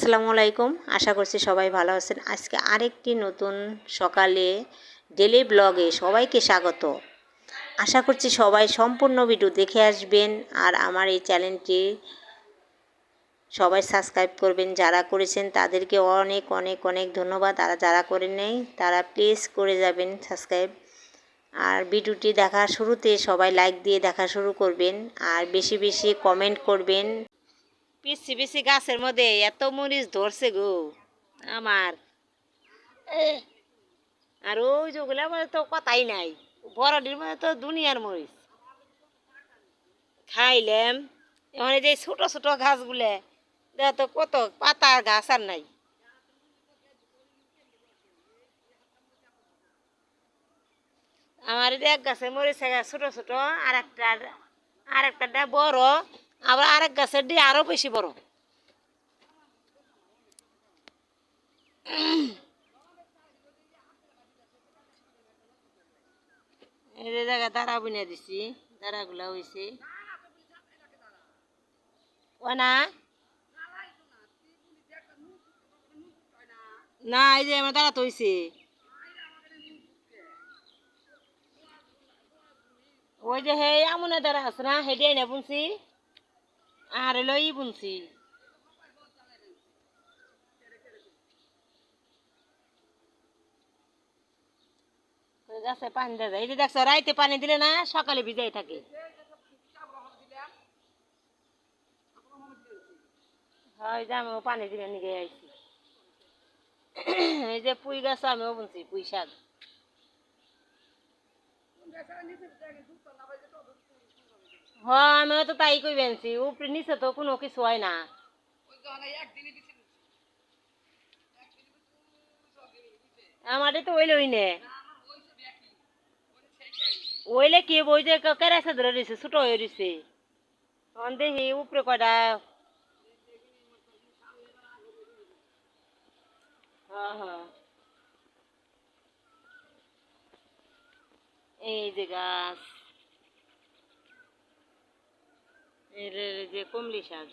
আসসালামু আলাইকুম। আশা করছি সবাই ভালো আছেন। আজকে আরেকটি নতুন সকালে ডেলি ব্লগে সবাইকে স্বাগত। আশা করছি সবাই সম্পূর্ণ ভিডিও দেখে আসবেন আর আমার এই চ্যানেলটি সবাই সাবস্ক্রাইব করবেন। যারা করেছেন তাদেরকে অনেক অনেক অনেক ধন্যবাদ। আর যারা করেন নাই তারা প্লিজ করে যাবেন সাবস্ক্রাইব। আর ভিডিওটি দেখার শুরুতে সবাই লাইক দিয়ে দেখা শুরু করবেন আর বেশি বেশি কমেন্ট করবেন। পিছি পিছি গাছের মধ্যে এত মরিচ ধরছে গো আমার। আর ওই যেগুলোর মধ্যে তো কথাই নাই, বড়ডির মধ্যে তো দুনিয়ার মরিচ খাইলাম। এখন এই যে ছোট ছোট গাছগুলো দেখ তো কত পাতার গাছ আর নাই। আমার এই যে এক গাছের মরিচ গাছ ছোট ছোট, আর একটা বড়, আবার আরেক গাছের দিয়ে আরো বেশি বড়। এই যে জায়গা দাঁড়া বুনে দিছি, দাঁড়াগুলা হয়েছে ও না। না এই যে আমার দাঁড়াতে হয়েছে, ওই যে হে আমনে দাঁড়া আছে না, হেডে না বুনছি আর লই বুনছি। গাছে পানি দেওয়া যায়, এই যে দেখছো রাইতে পানি দিলে না সকালে ভিজাই থাকে। হয় যে আমিও পানি দিলে নিয়ে আইছি। এই যে পুঁই গাছ আমিও বুনছি, পুঁই শাক। হ্যাঁ আমিও তো তাই কই বেনছি, উপরে নিচে তো কোনো কিছু হয় না। আমাদের তো ওইলই নে, ওইলে কি বই যে কেরাসে ধরে রয়েছে, ছোট হয়ে রয়েছে। তখন দেখি উপরে কয়টা। হ্যাঁ হ্যাঁ, এই যে গাছ, এই যে কমলি শাক।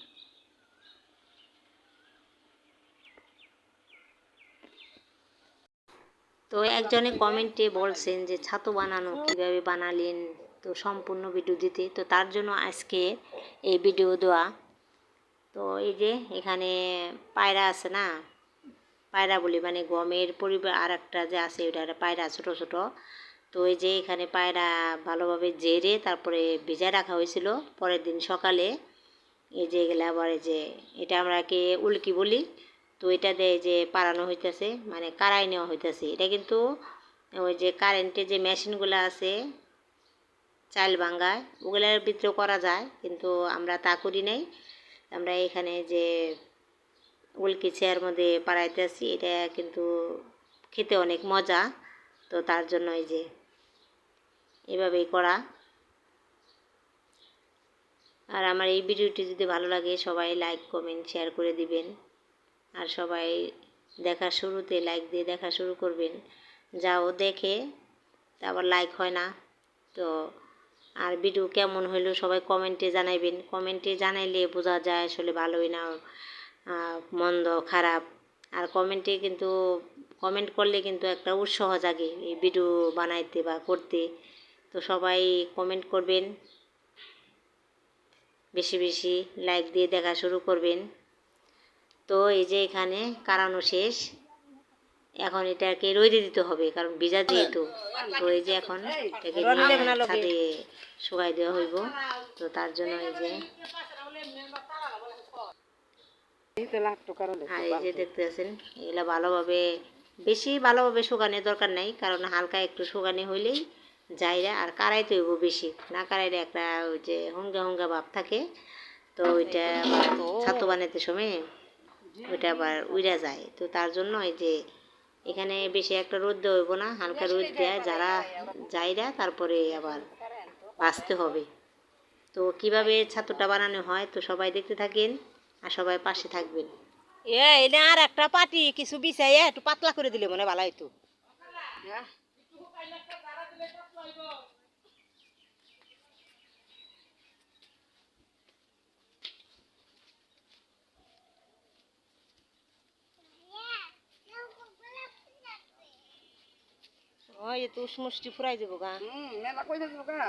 তো একজনে কমেন্টে বলছেন যে ছাতু বানানো কিভাবে বানালেন, তো সম্পূর্ণ ভিডিও দিতে, তো তার জন্য আজকে এই ভিডিও দেওয়া। তো এই যে এখানে পায়রা আছে না, পায়রা বলি মানে গমের পরিবার আর একটা যে আছে ওটা পায়রা ছোট ছোট। তো এই যে এখানে পায়রা ভালোভাবে জেরে তারপরে ভিজায় রাখা হয়েছিল পরের দিন সকালে। এই যে এগুলো আবার এই যে এটা আমরা কে উল্কি বলি, তো এটা দিয়ে যে পাড়ানো হইতেছে মানে কারাই নেওয়া হইতেছে। এটা কিন্তু ওই যে কারেন্টের যে মেশিনগুলো আছে চাল ভাঙ্গায় ওগুলোর ভিতরেও করা যায়, কিন্তু আমরা তা করি নাই। আমরা এখানে যে উল্কি চেয়ার মধ্যে পাড়াইতেছি, এটা কিন্তু খেতে অনেক মজা। তো তার জন্য এই যে এভাবেই করা। আর আমার এই ভিডিওটি যদি ভালো লাগে সবাই লাইক কমেন্ট শেয়ার করে দিবেন। আর সবাই দেখার শুরুতে লাইক দিয়ে দেখা শুরু করবেন, যাও দেখে আবার লাইক হয় না। তো আর ভিডিও কেমন হইলো সবাই কমেন্টে জানাইবেন, কমেন্টে জানাইলে বোঝা যায় আসলে ভালোই না মন্দ খারাপ। আর কমেন্টে কিন্তু কমেন্ট করলে কিন্তু একটা উৎসাহ জাগে এই ভিডিও বানাইতে বা করতে। তো সবাই কমেন্ট করবেন, বেশি বেশি লাইক দিয়ে দেখা শুরু করবেন। তো এই যে এখানে কারানো শেষ, এখন এটাকে রোদে দিতে হবে কারণ ভিজা যেহেতু। তো এই যে এখন এটাকে ছাদে শুকাই দেওয়া হইব। তো তার জন্য এই যে আর এই যে দেখতে আছেন এগুলা ভালোভাবে বেশি ভালোভাবে শুকানোর দরকার নাই, কারণ হালকা একটু শুকানি হইলেই যাইরা। আর কারাইতে হইব বেশি না, কারাইলে একটা ওই যে হুঙ্গা হুঙ্গা ভাব থাকে, তো ওইটা আবার ছাতু বানাইতে সময় ওইটা আবার উইরা যায়। তো তার জন্য এই যে এখানে বেশি একটা রোদ দেওয়া হইব না, হালকা রোদ দেয় যারা যাইরা তারপরে আবার বাঁচতে হবে। তো কিভাবে ছাতুটা বানানো হয় তো সবাই দেখতে থাকেন আর সবাই পাশে থাকবেন। এটা আর একটা পাটি কিছু বিছাইয়া একটু পাতলা করে দিলে মনে ভালো হইতো। ওই তো মুষ্টি ফুরাই দেবো গা। মেলা কই দেবো গা।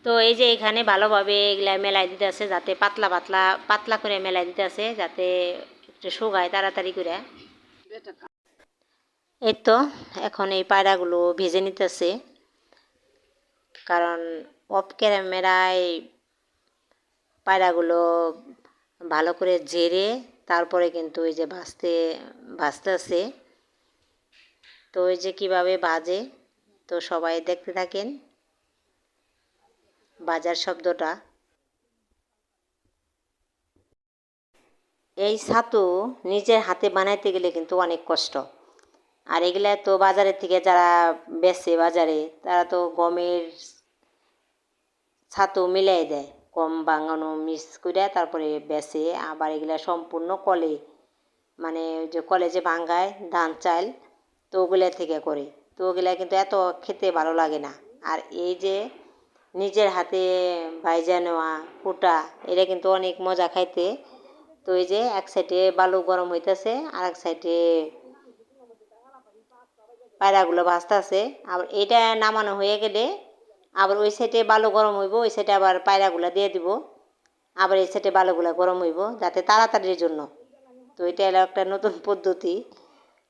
তো এই যে এখানে ভালোভাবে এগুলা মেলাই দিতে আছে, যাতে পাতলা পাতলা পাতলা করে মেলাই দিতে আছে, যাতে একটু শুকায় তাড়াতাড়ি করে। এই তো এখন এই পায়রাগুলো ভেজে নিতেছে, কারণ অফ ক্যামেরায় পায়রাগুলো ভালো করে ঝেড়ে তারপরে কিন্তু এই যে ভাজতেছে। তো এই যে কীভাবে ভাজে, তো সবাই দেখতে থাকেন বাজার শব্দটা। এই ছাতু নিজের হাতে বানাইতে গেলে কিন্তু অনেক কষ্ট। আর এগুলা তো বাজারের থেকে যারা বেচে বাজারে, তারা তো গমের ছাতু মিলাই দেয়, গম ভাঙানো মিক্স করে তারপরে বেচে। আবার এগুলা সম্পূর্ণ কলে, মানে যে কলে যে ভাঙ্গায় ধান চাল, তো ওগুলা থেকে করে। তো ওগুলা কিন্তু এত খেতে ভালো লাগে না। আর এই যে নিজের হাতে ভাইজা নেওয়া কুটা, এটা কিন্তু অনেক মজা খাইতে। তো এই যে এক সাইডে বালু গরম হইতেছে, আর এক সাইডে পায়রাগুলো ভাজতেছে। আবার এটা নামানো হয়ে গেলে আবার ওই সাইডে বালু গরম হইব, ওই সাইডে আবার পায়রাগুলো দিয়ে দিব, আবার এই সাইডে বালুগুলো গরম হইব, যাতে তাড়াতাড়ির জন্য। তো এটা হলো একটা নতুন পদ্ধতি,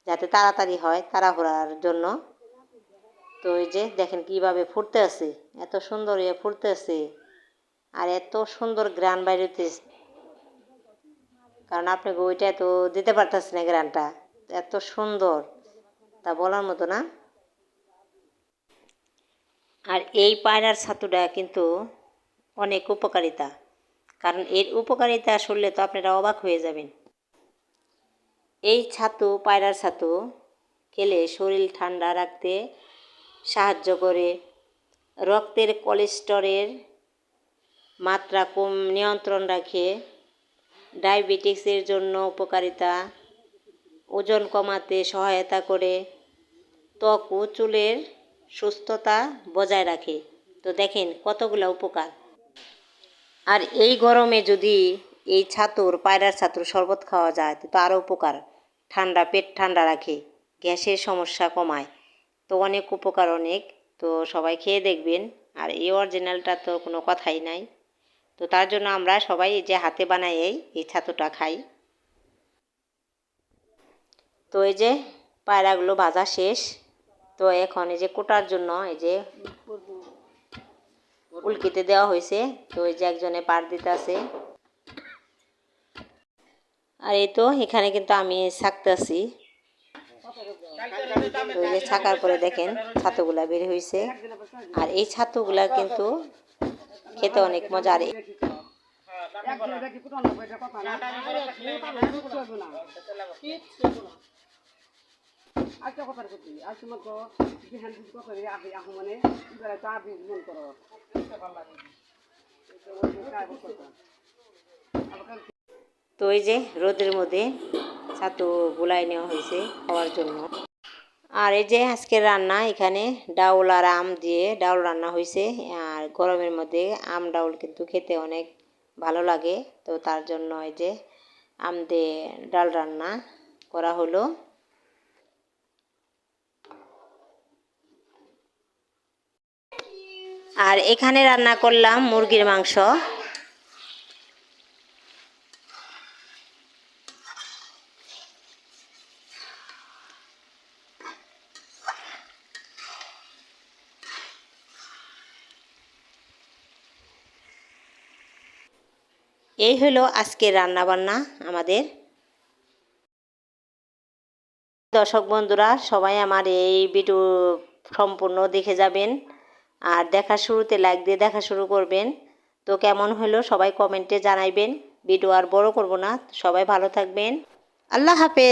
যাতে তাড়াতাড়ি হয়, তাড়াহুড়ার জন্য। তো এই যে দেখেন কীভাবে ফুটতে আছে, এত সুন্দর ফুটতে আছে, আর এত সুন্দর গ্রান বাইরেতে। কারণ আপনাকে ওইটা তো দিতে পারতেছি না, গ্রানটা এত সুন্দর, তা বলার মতো না। আর এই পায়রার ছাতুটা কিন্তু অনেক উপকারিতা, কারণ এর উপকারিতা শুনলে তো আপনারা অবাক হয়ে যাবেন। এই ছাতু, পায়রার ছাতু খেলে শরীর ঠান্ডা রাখতে সাহায্য করে, রক্তের কোলেস্টেরলের মাত্রা নিয়ন্ত্রণ রাখে, ডায়াবেটিসের জন্য উপকারিতা, ওজন কমাতে সহায়তা করে, ত্বক ও চুলের সুস্থতা বজায় রাখে। তো দেখেন কতগুলো উপকার। আর এই গরমে যদি এই পায়রার ছাতুর শরবত খাওয়া যায় তো আরও উপকার। ঠান্ডা, পেট ঠান্ডা রাখে, গ্যাসের সমস্যা কমায়, তো অনেক উপকার অনেক। তো সবাই খেয়ে দেখবেন। আর এই অরিজিনালটা তো কোনো কথাই নাই। তো তার জন্য আমরা সবাই এই যে হাতে বানাই এই ছাতুটা খাই। তো এই যে পায়রাগুলো ভাজা শেষ। তো এখন এই যে কোটার জন্য এই যে উল্কিতে দেওয়া হয়েছে। তো এই যে একজনে পাট দিতে আছে। আর এই তো এখানে কিন্তু আমি ছাকতেছি। তো এই যে ছাকার পরে দেখেন ছাতুগুলা বের হয়েছে। আর এই ছাতুগুলা কিন্তু খেতে অনেক মজা। আর আচ্ছা কথা করছি আর তোমার তো বিহান কথা আগে আহ মানে চা বীজ মন করো। তো এই যে রোদের মধ্যে ছাতু গুলাই নেওয়া হয়েছে খাওয়ার জন্য। আর এই যে আজকের রান্না, এখানে ডাউল আর আম দিয়ে ডাউল রান্না হয়েছে। আর গরমের মধ্যে আম ডাউল কিন্তু খেতে অনেক ভালো লাগে। তো তার জন্য এই যে আম দিয়ে ডাল রান্না করা হলো। আর এখানে রান্না করলাম মুরগির মাংস। এই হলো আজকের রান্নাবান্না আমাদের। দর্শক বন্ধুরা সবাই আমার এই ভিডিও সম্পূর্ণ দেখে যাবেন। আর দেখার শুরুতে লাইক দিয়ে দেখা শুরু করবেন। তো কেমন হলো সবাই কমেন্টে জানাইবেন। ভিডিও আর বড় করব না। সবাই ভালো থাকবেন। আল্লাহ হাফেজ।